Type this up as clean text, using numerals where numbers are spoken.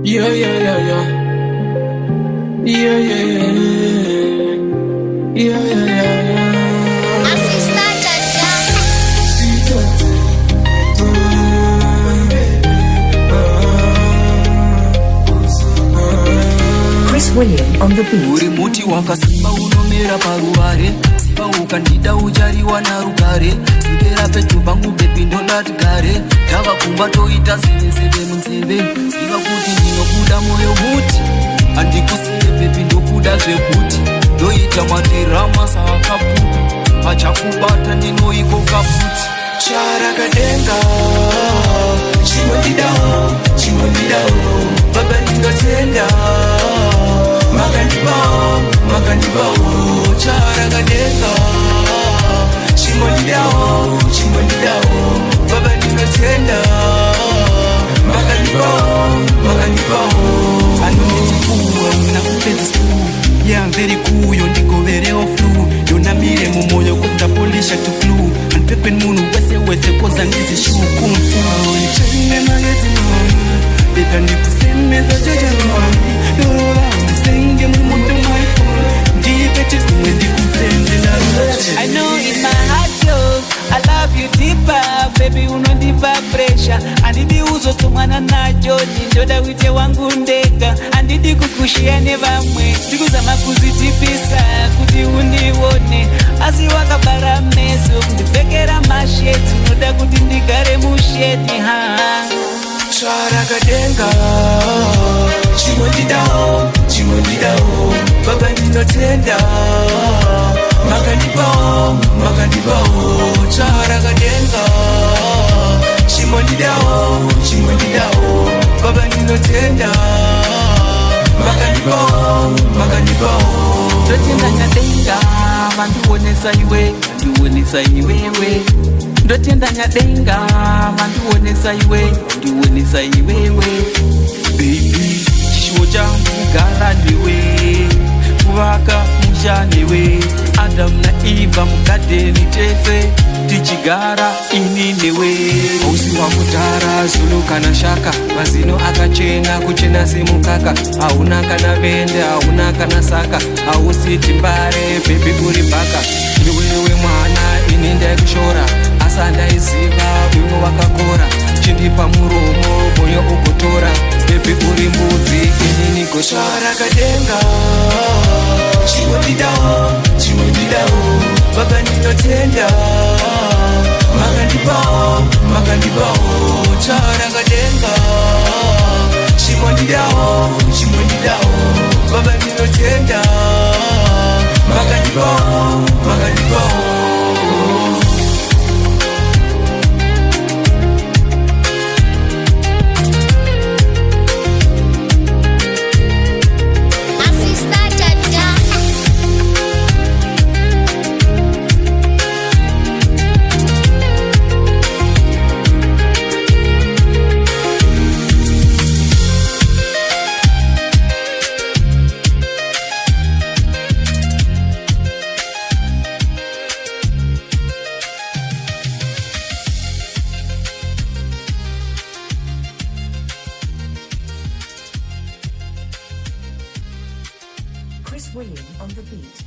Yeah, yeah, yeah, yeah. Yeah, yeah, yeah, yeah. Yeah, yeah, yeah, yeah. Assista Chacha. Chris William on the beat. Uri muti wakasimba unomera paruware, simba ukandida uchariwa narugare, sipera pedyo pangu bebi ndodati gare, tavakumba toita zeve munzeve, ziva kuti ndinokuda moyo muti, handikusiye bebi ndokuda zvekuti, ndoita madirama saakaputi, pachakubata ndinoikoka futi. Charakadenga, chimondidao, chimondidao, baba ndinotenda, makandibao, charakadenga, chimondidao, chimondidao, baba ndinotenda, makandibao. Anonechikuwa unakupedza school, yeah I'm very cool, yondigovere oflu, yonamire mumoyo kundapolisha to glue, anpekwen munu wese koza ndizi shuku mfu. Nichene magezi mwana, beta ndikusemeza jaja mwani, yorola msenge mumutu maifona, ndipete kumwe ndikusende na roche. I know in my heart, yo, I love you deeper, baby unondipa pressure. Andidi uzo mwana nacho, nindoda wite wangu ndeka. Andidi kukushia nevamwe, ndikuzama kuzitipisa, kuti undione. Asi wakabara meso, kundipekera masheti, noda kuti ndigare musheti, ha. Charakadenga, chimondidao, chimondidao, baba ndinotenda, makandibao, charakadenga, chimondidao, chimondidao, baba ndinotenda, makandibao. Ndotenda nyadenga, manduonesa iwewe. Ndotenda nyadenga, manduonesa iwewe. Baby, chishuo changu kugara newe, kuvaka musha newe, Adam na Eva mugadeni tese, tichigara ini newe. Usi wa kutara zulu kana shaka, mazino akachena kuchena semukaka, hauna kana vende, hauna kana saka, hausi timbare, baby uri baka. Ndiwewe mwana ini ndaikushora, asa ndaiziva uyo wakakora, chindipa muromo moyo ukotora, baby uri mbudzi ini nigosha. Charakadenga, chimondidao, baba ndinotenda, makandibao, charakadenga, chimondidao, baba ndinotenda, makandibao. Assista Chacha. Chris William on the beat.